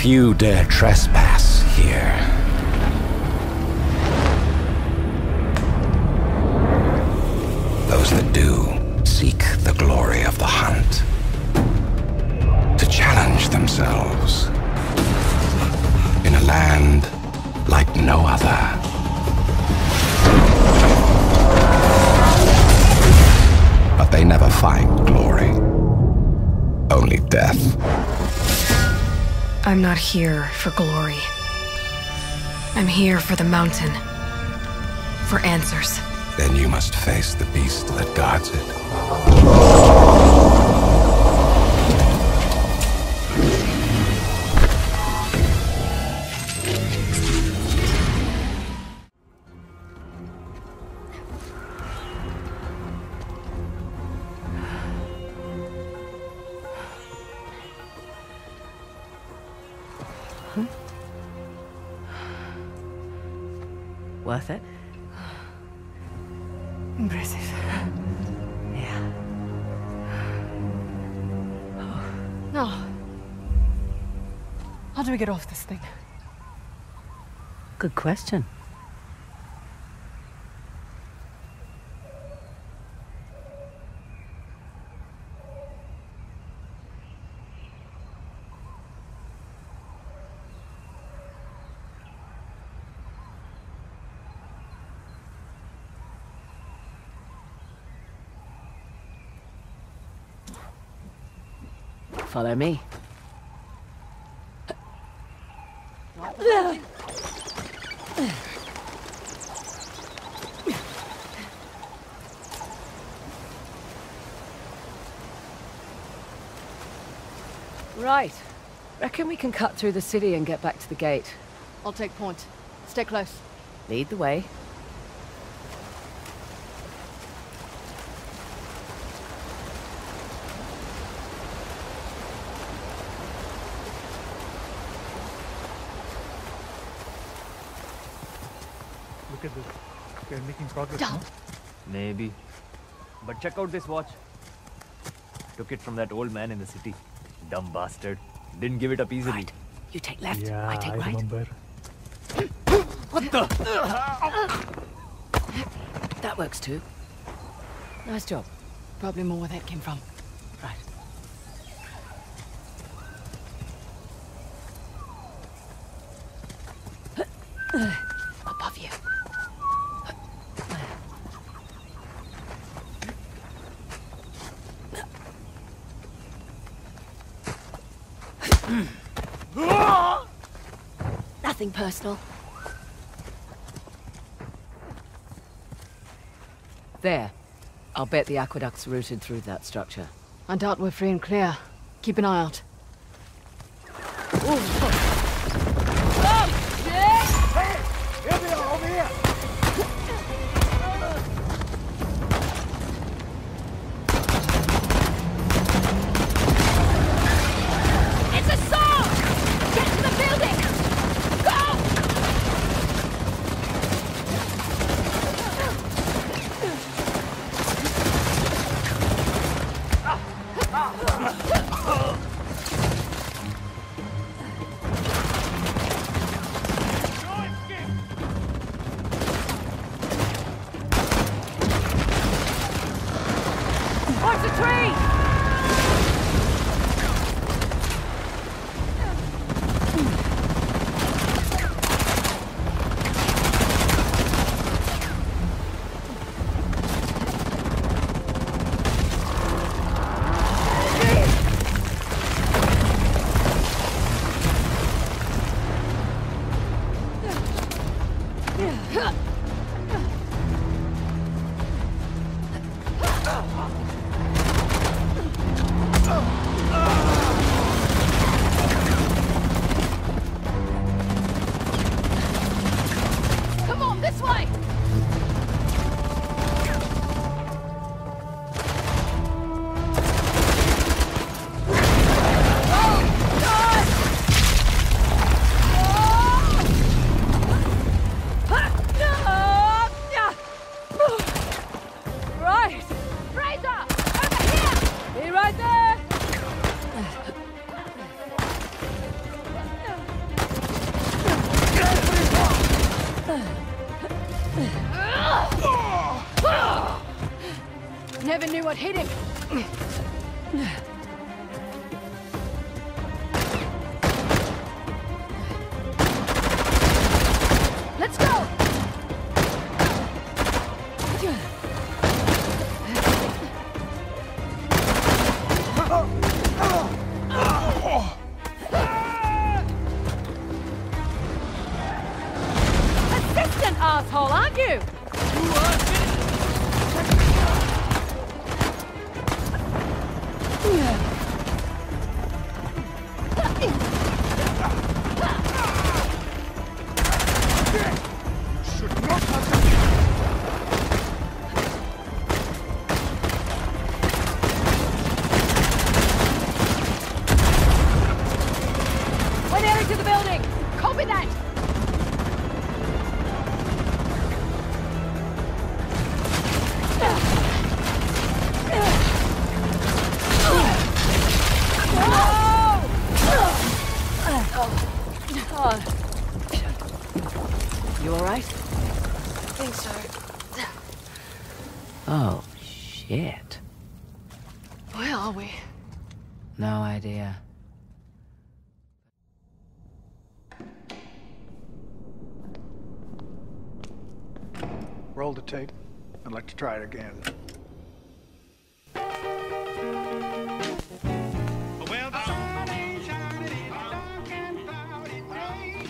Few dare trespass here. Those that do seek the glory of the hunt, to challenge themselves in a land like no other. But they never find glory, only death. I'm not here for glory. I'm here for the mountain. For answers. Then you must face the beast that guards it. Worth it? Impressive. Yeah. No. How do we get off this thing? Good question. Follow me. Right. Reckon we can cut through the city and get back to the gate. I'll take point. Stay close. Lead the way. Look at this. They're making progress, Down. no? Maybe. But check out this watch. Took it from that old man in the city. Dumb bastard. Didn't give it up easily. Right. You take left, Yeah, I take right. remember. What the? That works too. Nice job. Probably more where that came from. Right. Above you. Nothing personal. There. I'll bet the aqueduct's routed through that structure. I doubt we're free and clear. Keep an eye out. It's a saw! Get to the building! Go! Watch the tree! Come on, this way! Right! Fraser! Over here! Be right there! Never knew what hit him. Let's go! Assistant asshole, aren't you? We're nearing to the building. Copy that. You alright? I think so. Oh, shit. Where are we? No idea. Roll the tape. I'd like to try it again. Well, the sun ain't shining in a dark and cloudy day.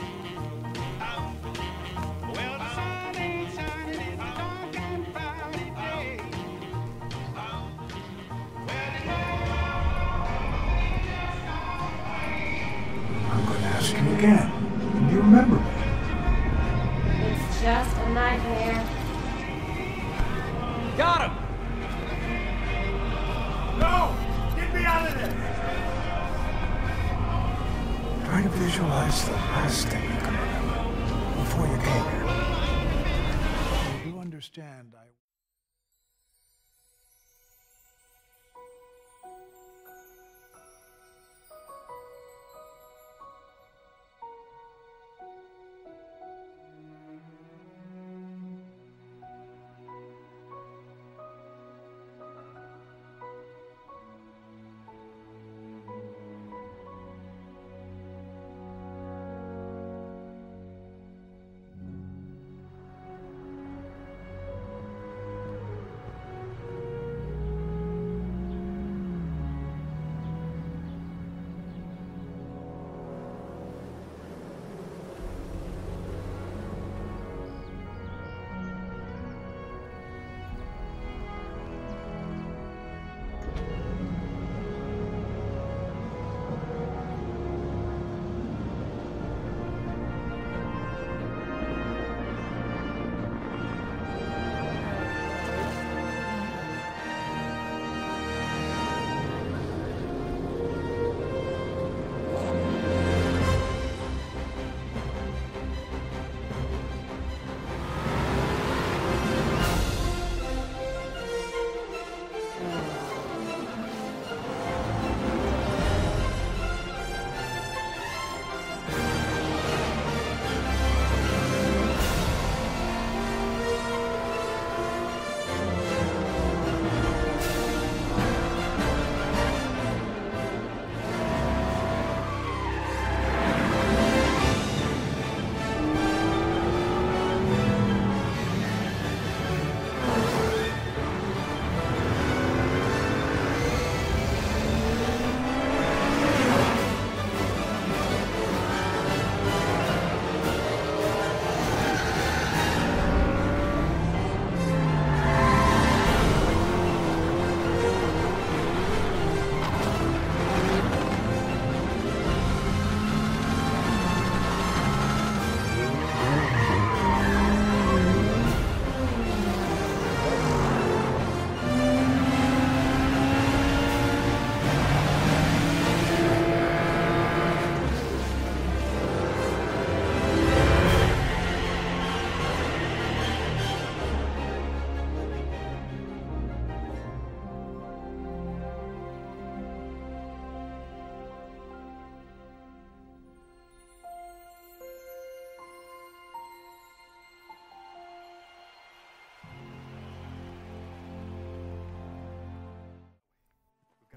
Well, the sun ain't shining in a dark and cloudy day. I'm going to ask you again. Do you remember me? It's just a nightmare. Got him! No! Get me out of there! Try to visualize the last thing you can remember before you came here. You do understand,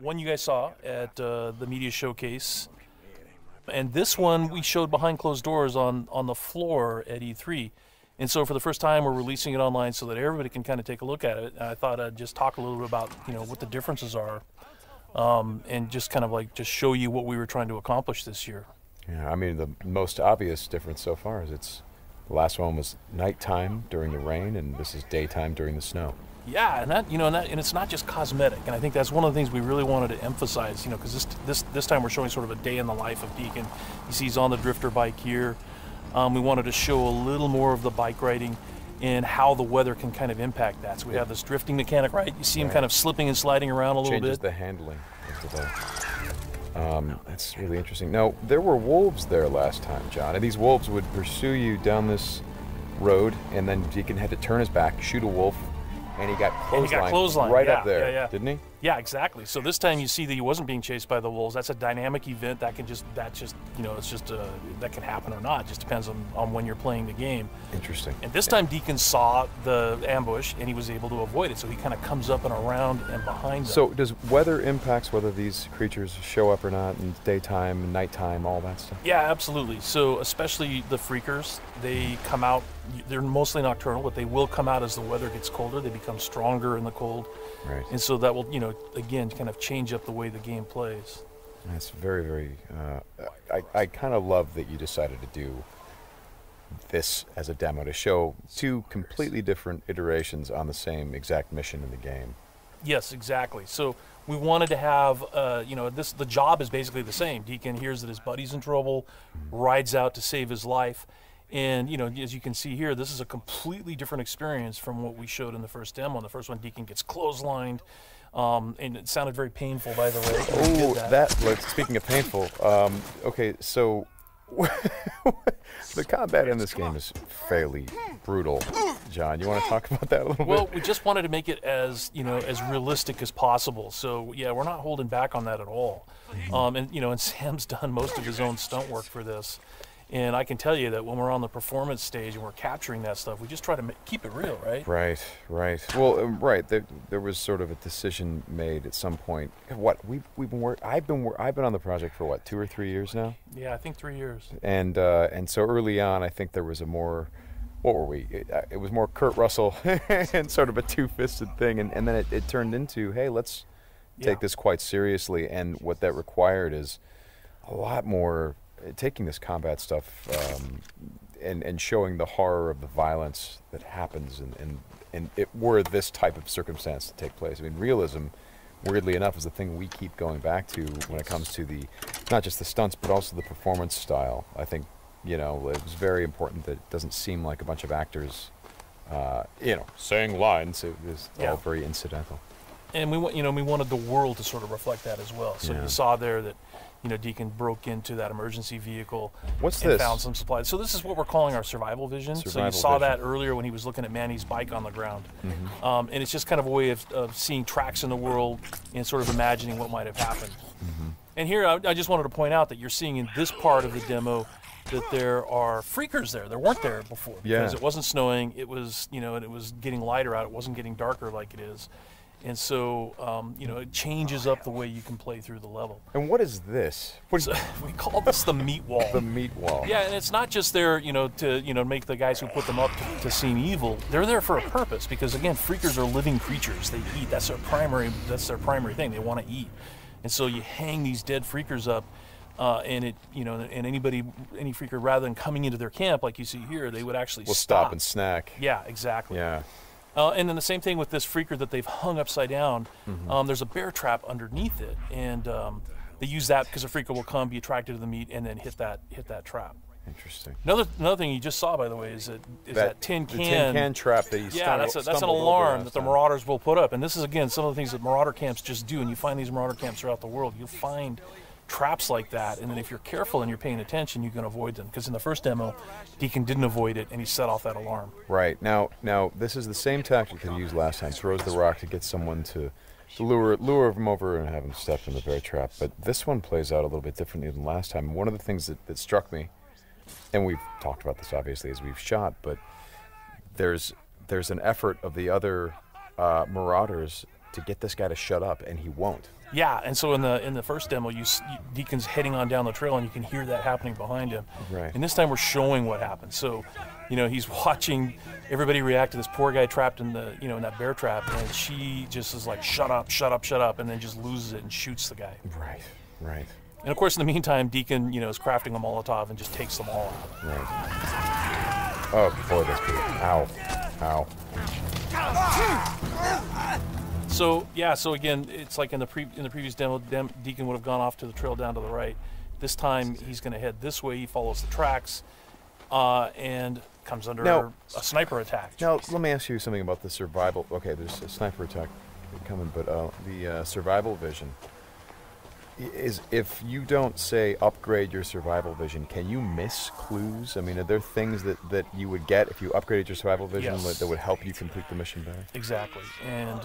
one you guys saw at the media showcase, and this one we showed behind closed doors on the floor at E3. And so for the first time, we're releasing it online so that everybody can kind of take a look at it. And I thought I'd just talk a little bit about, what the differences are, and just kind of like just show you what we were trying to accomplish this year. Yeah, I mean, the most obvious difference so far is the last one was nighttime during the rain, and this is daytime during the snow. Yeah, and that, and it's not just cosmetic. And I think that's one of the things we really wanted to emphasize, because this time we're showing sort of a day in the life of Deacon. He's on the drifter bike here. We wanted to show a little more of the bike riding and how the weather can kind of impact that. So we have this drifting mechanic, right? You see him kind of slipping and sliding around a little bit. Changes the handling of the bike. That's really interesting. Now, there were wolves there last time, John, and these wolves would pursue you down this road, and then Deacon had to turn his back, shoot a wolf, and he got clotheslined right up there, didn't he? Yeah, exactly. So this time you see that he wasn't being chased by the wolves. That's a dynamic event that can that can happen or not. It just depends on when you're playing the game. Interesting. And this time Deacon saw the ambush and he was able to avoid it. So he kind of comes up and around and behind them. So does weather impacts whether these creatures show up or not in daytime and nighttime, all that stuff? Yeah, absolutely. So especially the freakers, they come out, they're mostly nocturnal, but they will come out as the weather gets colder. They become stronger in the cold. Right. And so that will, again, kind of change up the way the game plays. That's very, very, I kind of love that you decided to do this as a demo to show two completely different iterations on the same exact mission in the game. Yes, exactly. So we wanted to have, the job is basically the same. Deacon hears that his buddy's in trouble, rides out to save his life. And, as you can see here, this is a completely different experience from what we showed in the first demo. In the first one, Deacon gets clotheslined, and it sounded very painful, by the way. Oh, speaking of painful, okay, so the combat in this game is fairly brutal. John, you want to talk about that a little bit? Well, we just wanted to make it as, as realistic as possible. So, yeah, we're not holding back on that at all. And Sam's done most of his own stunt work for this. And I can tell you that when we're on the performance stage and we're capturing that stuff, we just try to keep it real, right? Right. Well, right. There was sort of a decision made at some point. What I've been on the project for 2 or 3 years now. Yeah, I think 3 years. And so early on, I think there was a more, what were we? It was more Kurt Russell and sort of a two-fisted thing, and then it turned into, hey, let's take this quite seriously. And what that required is a lot more. Taking this combat stuff and showing the horror of the violence that happens and were this type of circumstance to take place. I mean, realism, weirdly enough, is the thing we keep going back to when it comes to not just the stunts, but also the performance style. I think, it was very important that it doesn't seem like a bunch of actors, saying lines. It was all very incidental. And we wanted the world to sort of reflect that as well. So you saw there that, Deacon broke into that emergency vehicle and found some supplies. So this is what we're calling our survival vision. So you saw that earlier when he was looking at Manny's bike on the ground. And it's just kind of a way of seeing tracks in the world and sort of imagining what might have happened. And here, I just wanted to point out that you're seeing in this part of the demo that there are freakers there. There weren't there before because it wasn't snowing. It was, and it was getting lighter out. It wasn't getting darker like it is. And so, it changes up the way you can play through the level. And what is this? We call this the meat wall. The meat wall. Yeah, and it's not just there, to make the guys who put them up to seem evil. They're there for a purpose because, again, freakers are living creatures. They eat. That's their primary thing. They want to eat. And so you hang these dead freakers up, and any freaker, rather than coming into their camp like you see here, they would actually stop and snack. Yeah, exactly. Yeah. And then the same thing with this freaker that they've hung upside down. There's a bear trap underneath it, and they use that because a freaker will come, be attracted to the meat, and then hit that trap. Interesting. Another thing you just saw, by the way, is that tin can. The tin can trap that he that's an alarm that the Marauders will put up. And this is, again, some of the things that Marauder camps just do. And you find these Marauder camps throughout the world. You'll find traps like that, and then if you're careful and you're paying attention, you can avoid them. Because in the first demo, Deacon didn't avoid it, and he set off that alarm. Right. Now this is the same tactic that he used last time. Throws the rock to get someone to lure him over and have him step in the bear trap. But this one plays out a little bit differently than last time. One of the things that struck me, and we've talked about this obviously as we've shot, but there's an effort of the other Marauders to get this guy to shut up, and he won't. Yeah, and so in the first demo, Deacon's heading on down the trail, and you can hear that happening behind him. Right. And this time we're showing what happens. So, you know, he's watching everybody react to this poor guy trapped in the, you know, in that bear trap, and she just is like, shut up, shut up, shut up, and then just loses it and shoots the guy. Right, right. And of course, in the meantime, Deacon, you know, is crafting a Molotov and just takes them all out. Right. Oh boy, that's good. Ow, ow. So yeah, so again, it's like in the previous demo, Deacon would have gone off to the trail down to the right. This time he's going to head this way. He follows the tracks, and comes under a sniper attack. Now let me ask you something about the survival. Okay, there's a sniper attack coming, but the survival vision is, if you don't say upgrade your survival vision, can you miss clues? I mean, are there things that you would get if you upgraded your survival vision that would help you complete the mission better? Exactly, and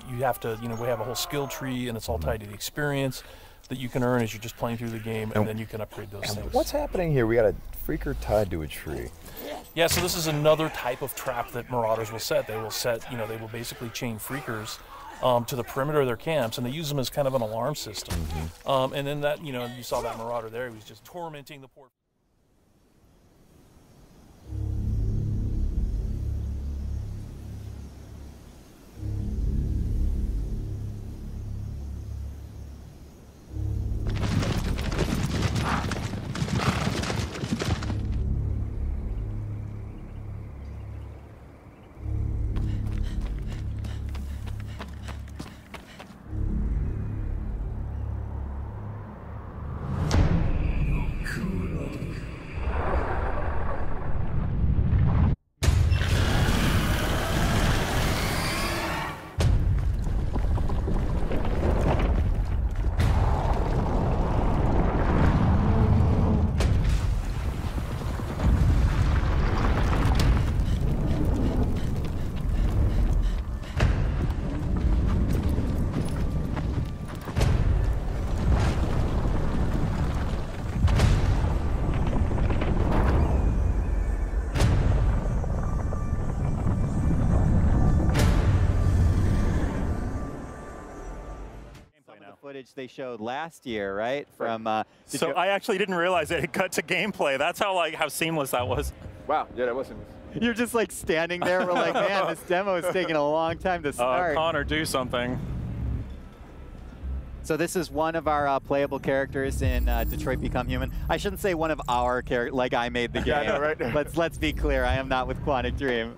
you have to, you know, we have a whole skill tree, and it's all tied to the experience that you can earn as you're just playing through the game, and then you can upgrade those things. What's happening here? We got a freaker tied to a tree. Yeah, so this is another type of trap that Marauders will set. They will set, you know, they will basically chain freakers to the perimeter of their camps, and they use them as kind of an alarm system. And then that, you know, you saw that Marauder there. He was just tormenting the poor. They showed last year, right? From so I actually didn't realize it had cut to gameplay. That's how seamless that was. Wow, yeah, that was seamless. You're just like standing there. We're like, man, this demo is taking a long time to start. Connor, do something. So this is one of our playable characters in Detroit Become Human. I shouldn't say one of our characters, like I made the game. Yeah, I know, right? Let's be clear. I am not with Quantic Dream.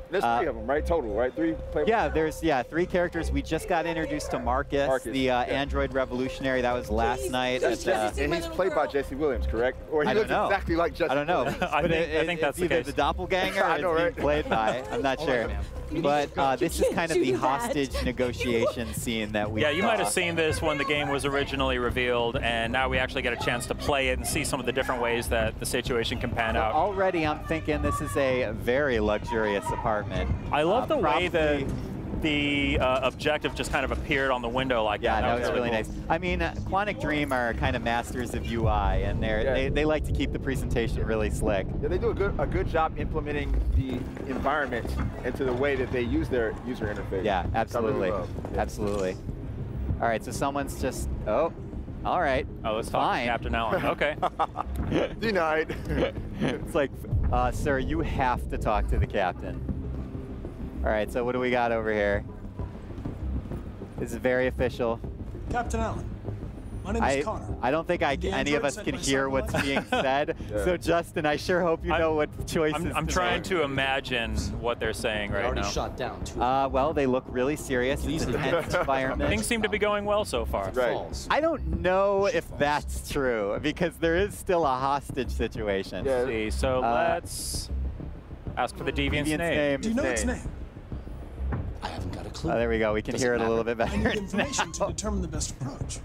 There's 3 of them, right? Total, right? 3 playable? Yeah, there's 3 characters. We just got introduced to Marcus, the android revolutionary. That was last night. And he's played by Jesse Williams, correct? Or he looks exactly like Jesse I don't know. I think that's the case. The doppelganger I know, or right? it's being played by. I'm not sure. But this is kind of the hostage negotiation scene that we Yeah, you might have seen this when the game was originally revealed, and now we actually get a chance to play it and see some of the different ways that the situation can pan out. Already I'm thinking this is a very luxurious apartment. I love the way that the objective just kind of appeared on the window like that. Yeah, that was really cool. nice. I mean, Quantic Dream are kind of masters of UI, and they like to keep the presentation really slick. Yeah, they do a good job implementing the environment into the way that they use their user interface. Yeah, absolutely. Really Absolutely. All right, so someone's just, all right. Oh, let's talk to Captain Allen. Okay. Denied. It's like, sir, you have to talk to the captain. All right, so what do we got over here? This is very official. Captain Allen, my name is Connor. I don't think any of us can hear what's being said. So Justin, I sure hope you know what choices. I'm trying to imagine what they're saying right now. Shot down 2. Well, they look really serious. It's a tense environment. Things seem to be going well so far. Right. I don't know if that's true because there is still a hostage situation. Yeah. Let's see, so let's ask for the deviant's name. Do you know its name? I haven't got a clue. There we go. We can hear it a little bit better. I need information to determine the best approach.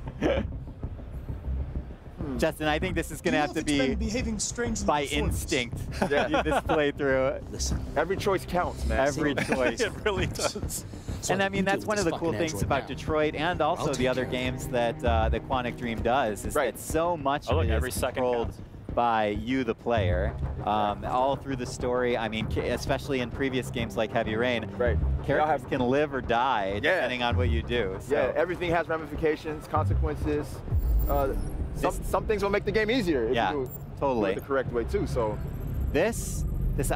Justin, I think this is going to have to be behaving strangely by instinct. This playthrough. Listen, every choice counts, man. Every choice. It really does. And I mean, that's one of the cool things about Detroit and also the other games that Quantic Dream does is that so much of it is controlled by you, the player, all through the story. I mean, especially in previous games like Heavy Rain, characters can live or die depending on what you do. So. Yeah, everything has ramifications, consequences. Some things will make the game easier if you do it the correct way too. So this,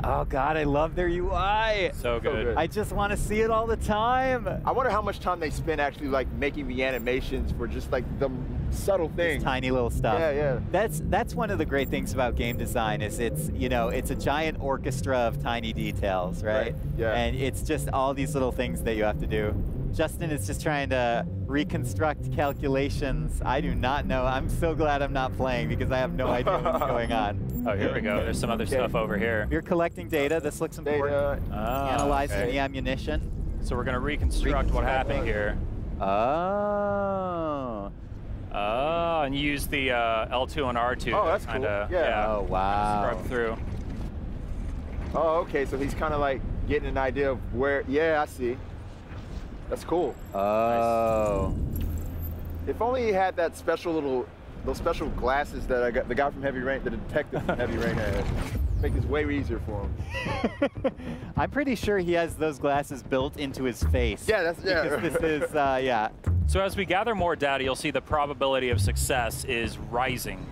oh God, I love their UI. So good. I just want to see it all the time. I wonder how much time they spend actually like making the animations for just like the subtle things. Tiny little stuff. Yeah. That's one of the great things about game design is it's a giant orchestra of tiny details, right? Yeah. And it's just all these little things that you have to do. Justin is just trying to reconstruct calculations. I do not know. I'm so glad I'm not playing because I have no idea what's going on. Oh, here we go. There's some other stuff over here. You're collecting data. This looks important. Analyzing the ammunition. So we're going to reconstruct what happened here. Oh. Oh, and use the L2 and R2 oh, that's to kind of cool. Oh, wow. scrub through. Oh, okay. So he's kind of like getting an idea of where. Yeah, I see. That's cool. Oh. Nice. If only he had that special those special glasses that the guy from Heavy Rain, the detective from Heavy Rain had. Make this way easier for him. I'm pretty sure he has those glasses built into his face. Yeah, because this is, yeah. So as we gather more data, you'll see the probability of success is rising.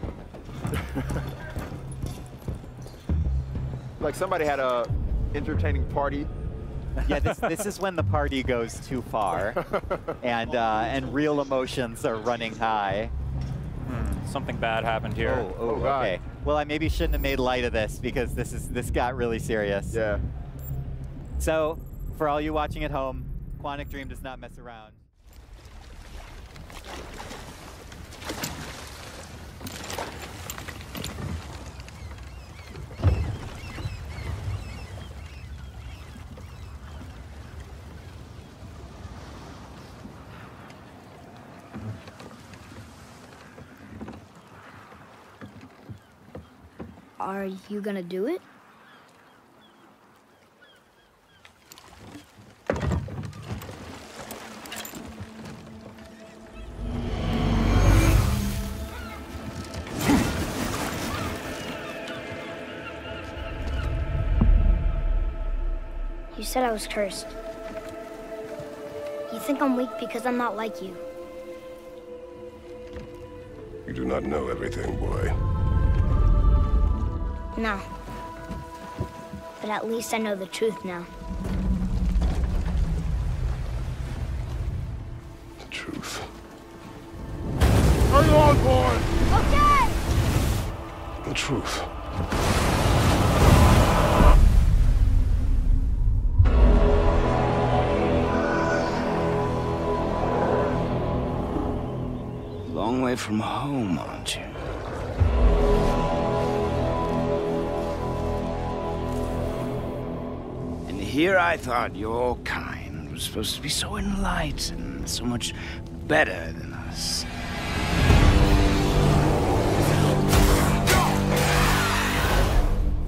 Like somebody had a entertaining party. Yeah, this is when the party goes too far, and real emotions are running high. Something bad happened here. Oh, okay. Well, I maybe shouldn't have made light of this because this got really serious. Yeah. So, for all you watching at home, Quantic Dream does not mess around. Are you gonna do it? You said I was cursed. You think I'm weak because I'm not like you. You do not know everything, boy. No. But at least I know the truth now. The truth. Hang on, boy! Okay! The truth. Long way from home, aren't you? Here I thought your kind was supposed to be so enlightened, so much better than us.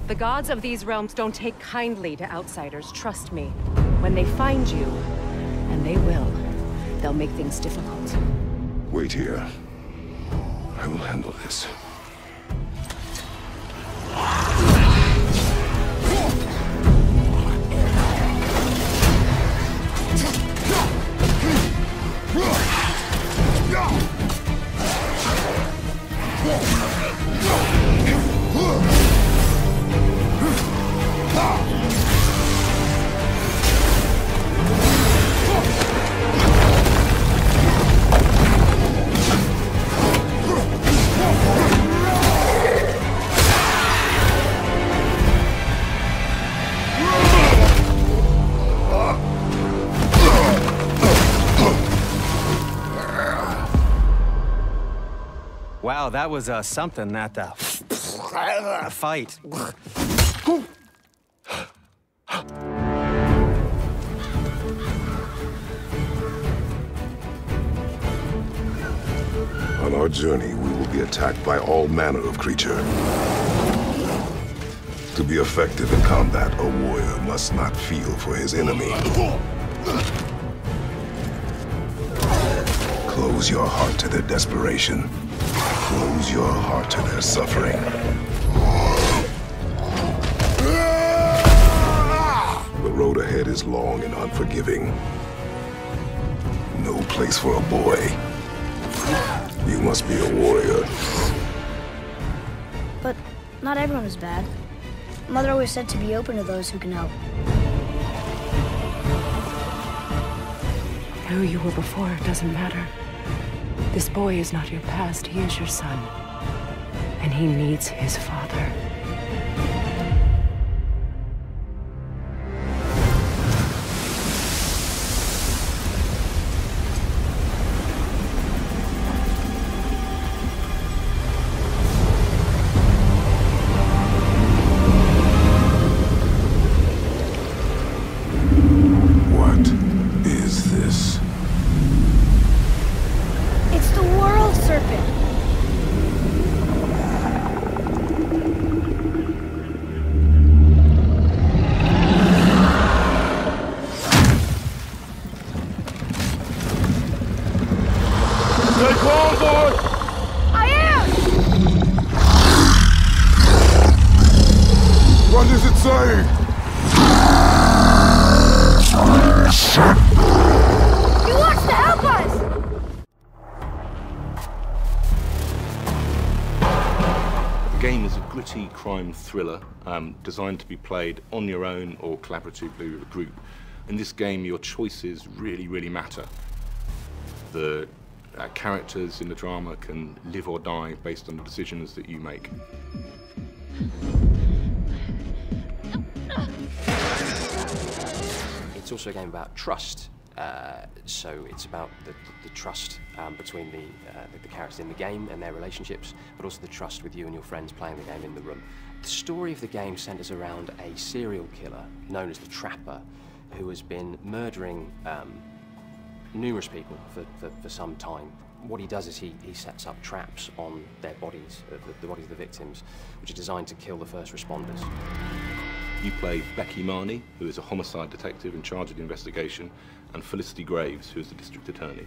The gods of these realms don't take kindly to outsiders, trust me. When they find you, and they will, they'll make things difficult. Wait here. I will handle this. Wow, that was something, that fight. On our journey, we will be attacked by all manner of creature. To be effective in combat, a warrior must not feel for his enemy. Close your heart to their desperation. Close your heart to their suffering. The road ahead is long and unforgiving. No place for a boy. You must be a warrior. But not everyone is bad. Mother always said to be open to those who can help. Who you were before doesn't matter. This boy is not your past, he is your son. And he needs his father. Crime thriller designed to be played on your own or collaboratively with a group. In this game, your choices really matter. The characters in the drama can live or die based on the decisions that you make. It's also a game about trust. So it's about the trust between the characters in the game and their relationships, but also the trust with you and your friends playing the game in the room. The story of the game centers around a serial killer known as the Trapper, who has been murdering numerous people for some time. What he does is he sets up traps on their bodies, the bodies of the victims, which are designed to kill the first responders. You play Becky Marnie, who is a homicide detective in charge of the investigation, and Felicity Graves, who is the district attorney.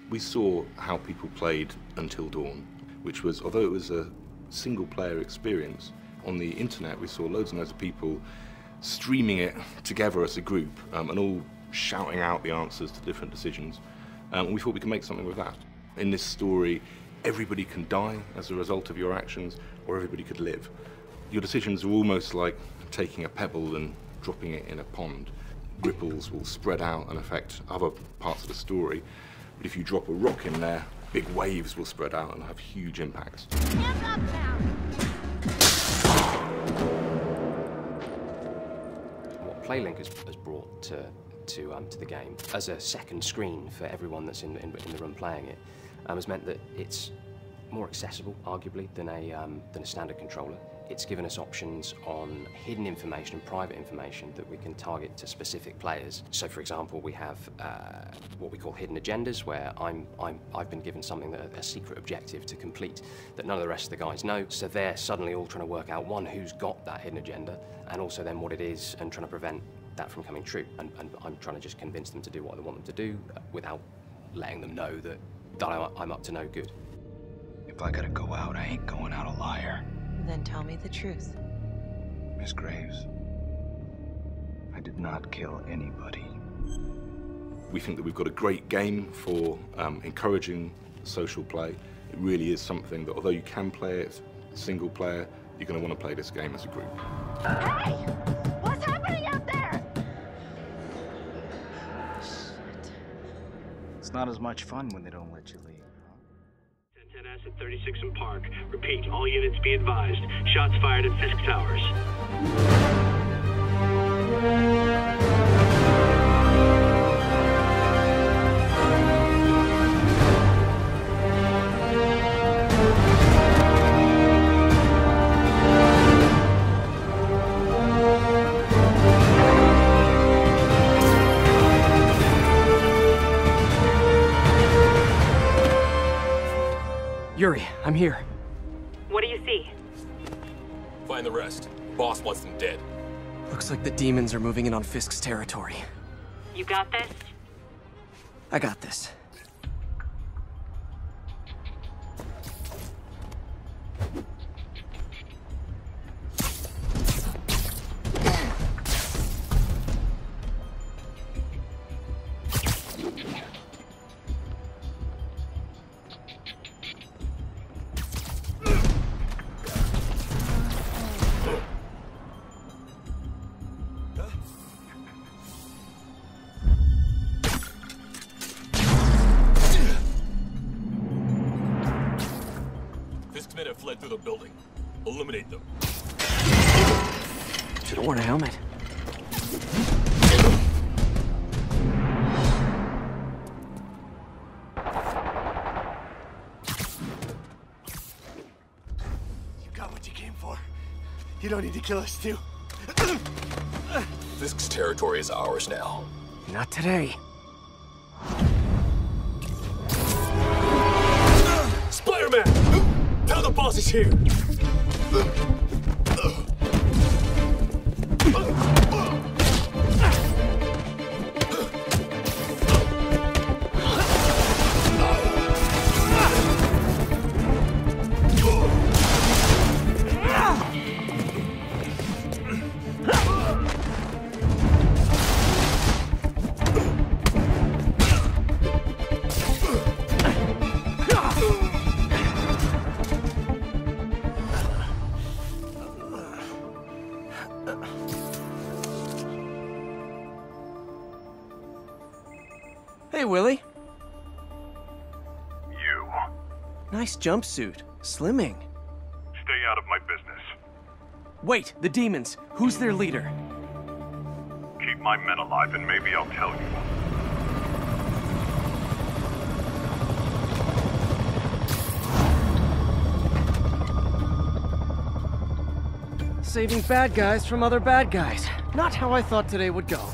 We saw how people played Until Dawn, which was, although it was a single-player experience, on the internet we saw loads and loads of people streaming it together as a group and all shouting out the answers to different decisions. We thought we could make something with that. In this story, everybody can die as a result of your actions, or everybody could live. Your decisions are almost like taking a pebble and dropping it in a pond. Ripples will spread out and affect other parts of the story. But if you drop a rock in there, big waves will spread out and have huge impacts. Hands up now! What PlayLink has brought to the game as a second screen for everyone that's in the room playing it has meant that it's more accessible, arguably, than a standard controller. It's given us options on hidden information and private information that we can target to specific players. So, for example, we have what we call hidden agendas, where I've been given something a secret objective to complete that none of the rest of the guys know. So they're suddenly all trying to work out, one, who's got that hidden agenda, and also then what it is, and trying to prevent that from coming true. And I'm trying to just convince them to do what I want them to do without letting them know that I'm up to no good. If I gotta go out, I ain't going out a liar. Then tell me the truth. Miss Graves, I did not kill anybody. We think that we've got a great game for encouraging social play. It really is something that, although you can play it single player, you're going to want to play this game as a group. Hey! What's happening out there? Shit. It's not as much fun when they don't let you leave. 10-10 at 36 in Park. Repeat, all units be advised. Shots fired at Fisk Towers. Yuri, I'm here. What do you see? Find the rest. Boss wants them dead. Looks like the demons are moving in on Fisk's territory. You got this? I got this. fled through the building. Eliminate them. Should've worn a helmet. You got what you came for. You don't need to kill us, too. Fisk's territory is ours now. Not today. Spider-Man! Tell the boss is here! Hey, Willie. You. Nice jumpsuit. Slimming. Stay out of my business. Wait, the demons. Who's their leader? Keep my men alive and maybe I'll tell you. Saving bad guys from other bad guys. Not how I thought today would go.